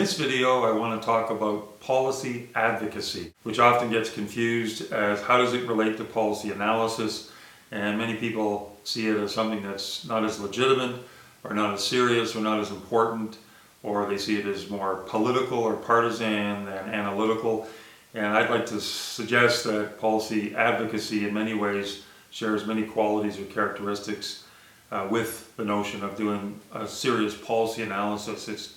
this video, I want to talk about policy advocacy, which often gets confused as how does it relate to policy analysis, and many people see it as something that's not as legitimate or not as serious or not as important, or they see it as more political or partisan than analytical. And I'd like to suggest that policy advocacy in many ways shares many qualities or characteristics with the notion of doing a serious policy analysis. It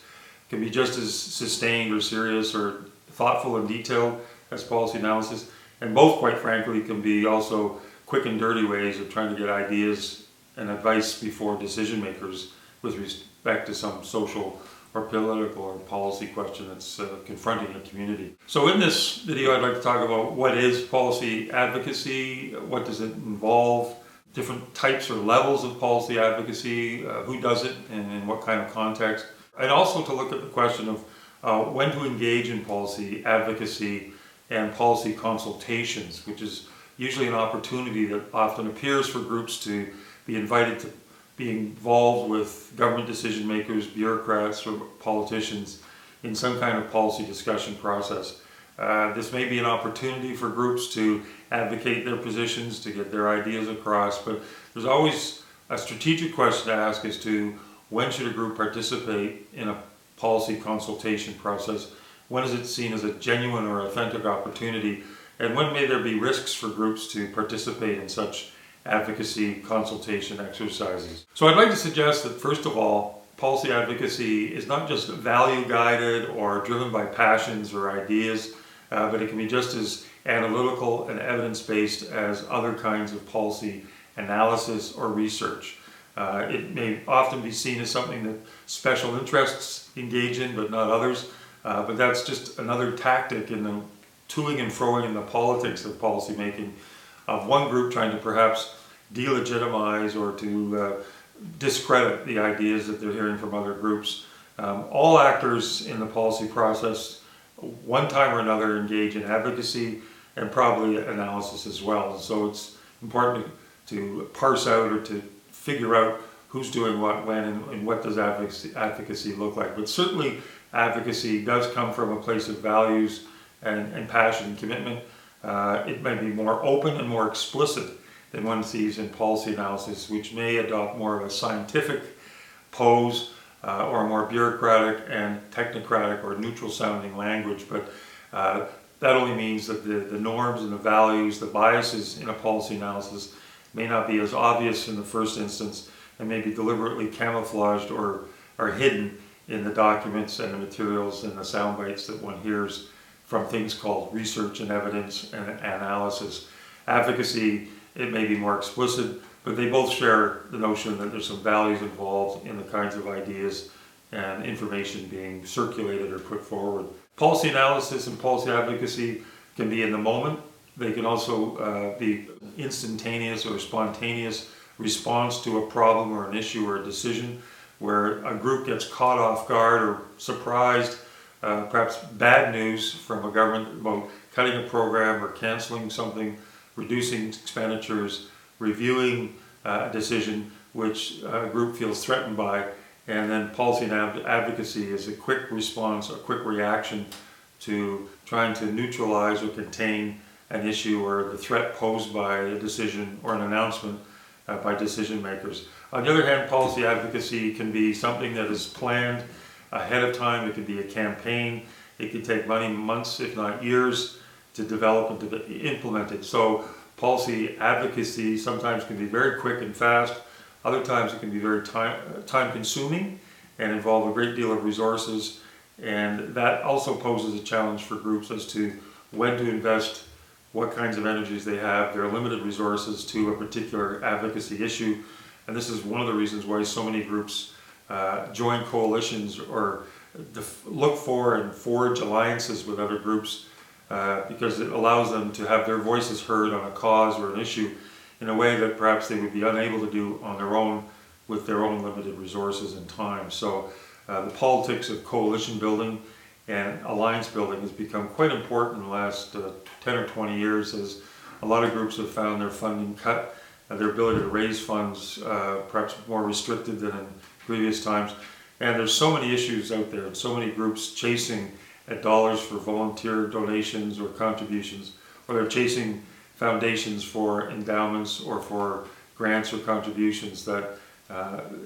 can be just as sustained or serious or thoughtful and detailed as policy analysis, and both, quite frankly, can be also quick and dirty ways of trying to get ideas and advice before decision makers with respect to some social or political or policy question that's confronting a community. So in this video, I'd like to talk about what is policy advocacy, what does it involve, different types or levels of policy advocacy, who does it and in what kind of context, and also to look at the question of when to engage in policy advocacy and policy consultations, which is usually an opportunity that often appears for groups to be invited to be involved with government decision makers, bureaucrats, or politicians in some kind of policy discussion process. This may be an opportunity for groups to advocate their positions, to get their ideas across, but there's always a strategic question to ask as to when should a group participate in a policy consultation process, when is it seen as a genuine or authentic opportunity, and when may there be risks for groups to participate in such advocacy consultation exercises. So I'd like to suggest that, first of all, policy advocacy is not just value guided or driven by passions or ideas, but it can be just as analytical and evidence-based as other kinds of policy analysis or research. It may often be seen as something that special interests engage in, but not others. But that's just another tactic in the toing and froing in the politics of policymaking of one group trying to perhaps delegitimize or to discredit the ideas that they're hearing from other groups. All actors in the policy process, one time or another, engage in advocacy and probably analysis as well. And so it's important to parse out or to figure out who's doing what, when, and what does advocacy look like. But certainly advocacy does come from a place of values and passion and commitment. It may be more open and more explicit than one sees in policy analysis, which may adopt more of a scientific pose or a more bureaucratic and technocratic or neutral sounding language. But that only means that the norms and the values, the biases in a policy analysis may not be as obvious in the first instance and may be deliberately camouflaged or hidden in the documents and the materials and the sound bites that one hears from things called research and evidence and analysis. Advocacy, it may be more explicit, but they both share the notion that there's some values involved in the kinds of ideas and information being circulated or put forward. Policy analysis and policy advocacy can be in the moment. They can also be instantaneous or spontaneous response to a problem or an issue or a decision where a group gets caught off guard or surprised, perhaps bad news from a government about cutting a program or canceling something, reducing expenditures, reviewing a decision which a group feels threatened by, and then policy and advocacy is a quick response, a quick reaction to trying to neutralize or contain an issue or the threat posed by a decision or an announcement by decision makers. On the other hand, policy advocacy can be something that is planned ahead of time. It can be a campaign. It can take many months, if not years, to develop and to implement it. So policy advocacy sometimes can be very quick and fast. Other times it can be very time consuming and involve a great deal of resources. And that also poses a challenge for groups as to when to invest, what kinds of energies they have, their limited resources to a particular advocacy issue. And this is one of the reasons why so many groups join coalitions or look for and forge alliances with other groups because it allows them to have their voices heard on a cause or an issue in a way that perhaps they would be unable to do on their own with their own limited resources and time. So the politics of coalition building and alliance building has become quite important in the last 10 or 20 years as a lot of groups have found their funding cut, their ability to raise funds perhaps more restricted than in previous times, And there's so many issues out there and so many groups chasing at dollars for volunteer donations or contributions, or they're chasing foundations for endowments or for grants or contributions, that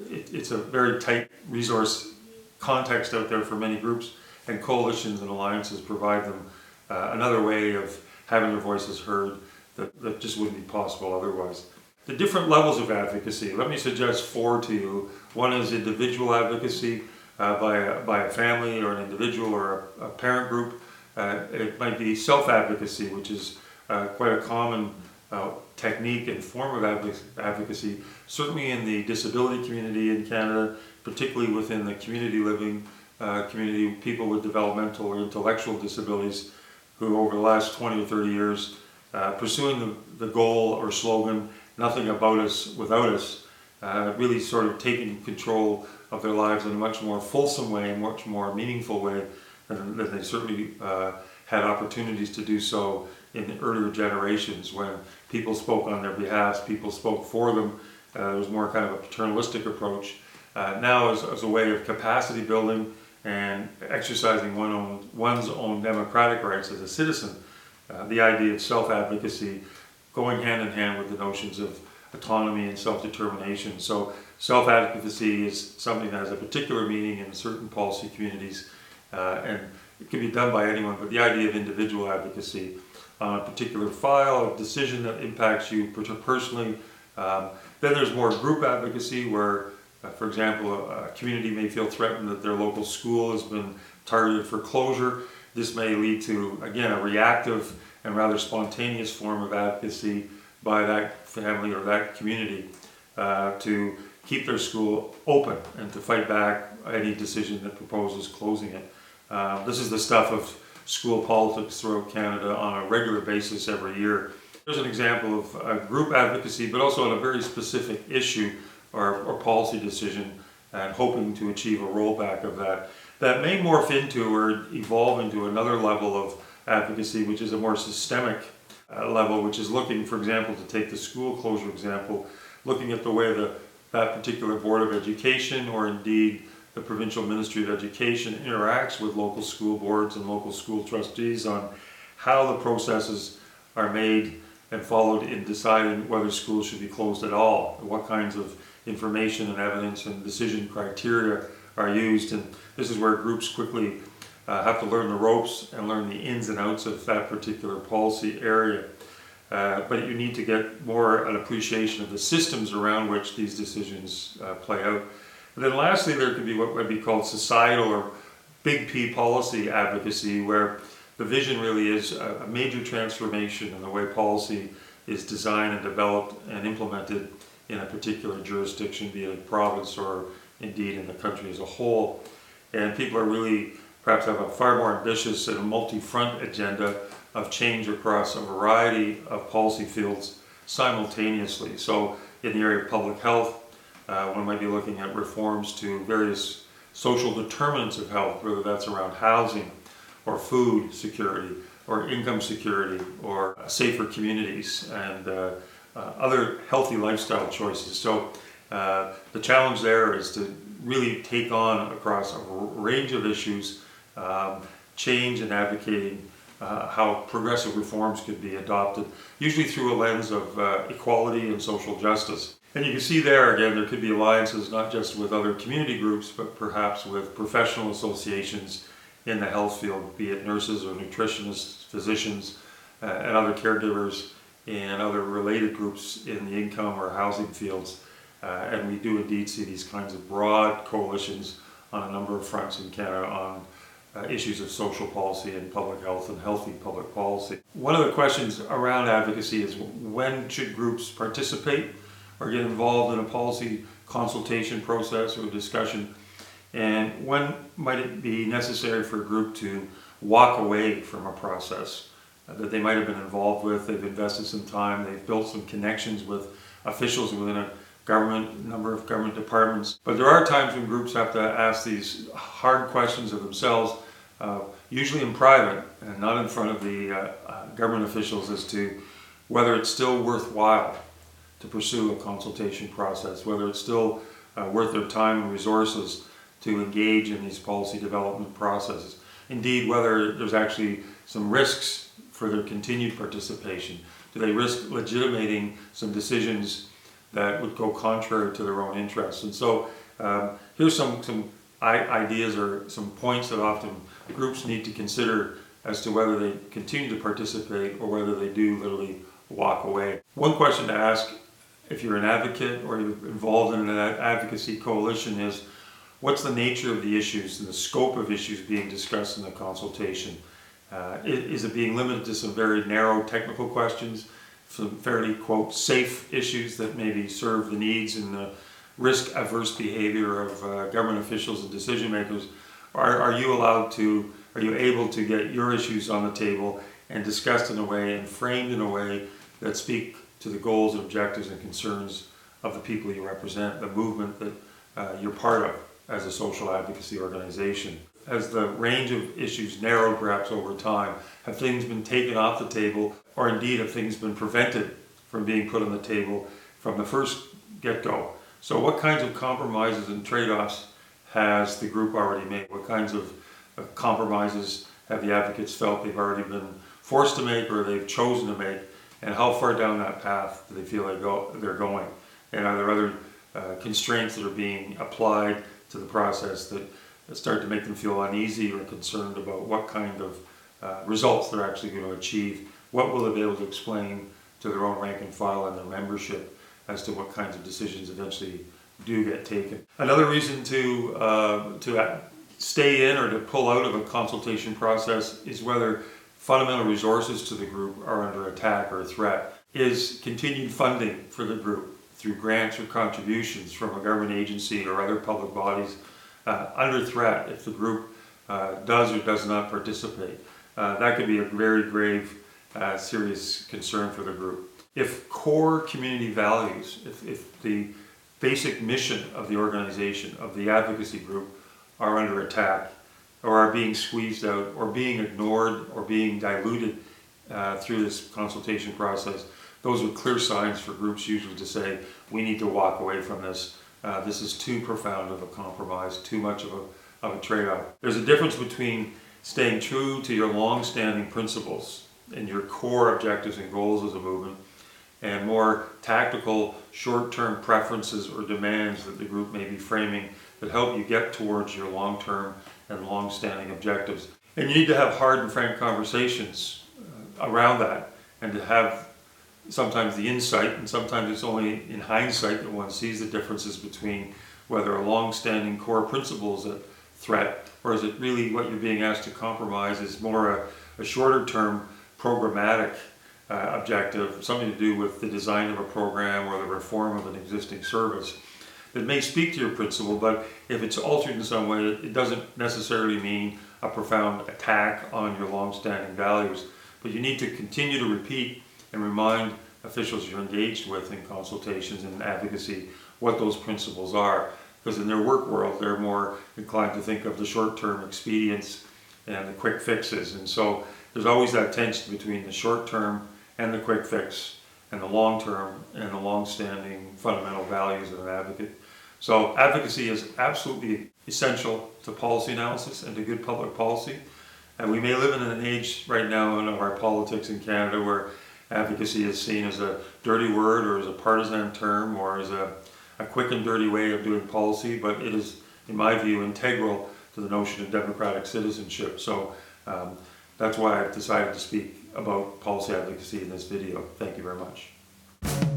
it's a very tight resource context out there for many groups, and coalitions and alliances provide them another way of having their voices heard that just wouldn't be possible otherwise. The different levels of advocacy, let me suggest 4 to you. One is individual advocacy by a family or an individual or a parent group. It might be self-advocacy, which is quite a common technique and form of advocacy, certainly in the disability community in Canada, particularly within the community living community, people with developmental or intellectual disabilities who over the last 20 or 30 years pursuing the goal or slogan, nothing about us without us, really sort of taking control of their lives in a much more fulsome way, a much more meaningful way than they certainly had opportunities to do so in the earlier generations when people spoke on their behalf, people spoke for them. There was more kind of a paternalistic approach. Now as a way of capacity building and exercising one's own democratic rights as a citizen, the idea of self-advocacy going hand in hand with the notions of autonomy and self-determination. So self-advocacy is something that has a particular meaning in certain policy communities, and it can be done by anyone, but the idea of individual advocacy on a particular file, a decision that impacts you personally. Then there's more group advocacy where, for example, a community may feel threatened that their local school has been targeted for closure. This may lead to, again, a reactive and rather spontaneous form of advocacy by that family or that community to keep their school open and to fight back any decision that proposes closing it. This is the stuff of school politics throughout Canada on a regular basis every year. There's an example of group advocacy, but also on a very specific issue or policy decision, and hoping to achieve a rollback of that. That may morph into or evolve into another level of advocacy, which is a more systemic level, which is looking, for example, to take the school closure example, looking at the way that particular Board of Education or indeed the Provincial Ministry of Education interacts with local school boards and local school trustees on how the processes are made and followed in deciding whether schools should be closed at all, and what kinds of information and evidence and decision criteria are used. And this is where groups quickly have to learn the ropes and learn the ins and outs of that particular policy area. But you need to get more an appreciation of the systems around which these decisions play out. And then lastly, there could be what would be called societal or big P policy advocacy, where the vision really is a major transformation in the way policy is designed and developed and implemented in a particular jurisdiction, be it a province or indeed in the country as a whole. And people are really perhaps have a far more ambitious and multi-front agenda of change across a variety of policy fields simultaneously. So in the area of public health, one might be looking at reforms to various social determinants of health, whether that's around housing or food security or income security or safer communities and other healthy lifestyle choices. So the challenge there is to really take on across a range of issues, change and advocating how progressive reforms could be adopted, usually through a lens of equality and social justice. And you can see there, again, there could be alliances not just with other community groups, but perhaps with professional associations in the health field, be it nurses or nutritionists, physicians, and other caregivers, and other related groups in the income or housing fields. And we do indeed see these kinds of broad coalitions on a number of fronts in Canada on issues of social policy and public health and healthy public policy. One of the questions around advocacy is when should groups participate or get involved in a policy consultation process or discussion, and when might it be necessary for a group to walk away from a process that they might have been involved with, they've invested some time, they've built some connections with officials within a number of government departments. But there are times when groups have to ask these hard questions of themselves, usually in private and not in front of the government officials, as to whether it's still worthwhile to pursue a consultation process, whether it's still worth their time and resources to engage in these policy development processes. Indeed, whether there's actually some risks for their continued participation. Do they risk legitimating some decisions that would go contrary to their own interests? And so here's some ideas or some points that often groups need to consider as to whether they continue to participate or whether they do literally walk away. One question to ask if you're an advocate or you're involved in an advocacy coalition is, what's the nature of the issues and the scope of issues being discussed in the consultation? Is it being limited to some very narrow technical questions, some fairly, quote, safe issues that maybe serve the needs and the risk-averse behavior of government officials and decision makers? Are you able to get your issues on the table and discussed in a way and framed in a way that speak to the goals and objectives and concerns of the people you represent, the movement that you're part of as a social advocacy organization? As the range of issues narrowed perhaps over time, have things been taken off the table, or indeed have things been prevented from being put on the table from the first get-go? So what kinds of compromises and trade-offs has the group already made? What kinds of compromises have the advocates felt they've already been forced to make or they've chosen to make? And how far down that path do they feel they're going? And are there other constraints that are being applied to the process that start to make them feel uneasy or concerned about what kind of results they're actually going to achieve? What will they be able to explain to their own rank and file and their membership as to what kinds of decisions eventually do get taken? Another reason to stay in or to pull out of a consultation process is whether fundamental resources to the group are under attack or threat. Is continued funding for the group through grants or contributions from a government agency or other public bodies under threat if the group does or does not participate? That could be a very grave, serious concern for the group. If core community values, if the basic mission of the organization, of the advocacy group, are under attack or are being squeezed out or being ignored or being diluted through this consultation process, those are clear signs for groups usually to say, we need to walk away from this. This is too profound of a compromise, too much of a trade-off. There's a difference between staying true to your long-standing principles and your core objectives and goals as a movement and more tactical, short-term preferences or demands that the group may be framing that help you get towards your long-term and long-standing objectives. And you need to have hard and frank conversations around that, and to have sometimes the insight, and sometimes it's only in hindsight that one sees the differences between whether a long-standing core principle is a threat, or is it really what you're being asked to compromise is more a shorter-term programmatic objective, something to do with the design of a program or the reform of an existing service that may speak to your principle, but if it's altered in some way, it doesn't necessarily mean a profound attack on your long-standing values. But you need to continue to repeat and remind officials you're engaged with in consultations and advocacy what those principles are. Because in their work world, they're more inclined to think of the short-term expedients and the quick fixes. And so there's always that tension between the short-term and the quick fix, and the long-term and the long-standing fundamental values of an advocate. So advocacy is absolutely essential to policy analysis and to good public policy. And we may live in an age right now in our politics in Canada where advocacy is seen as a dirty word or as a partisan term or as a quick and dirty way of doing policy, but it is, in my view, integral to the notion of democratic citizenship. So that's why I've decided to speak about policy advocacy in this video. Thank you very much.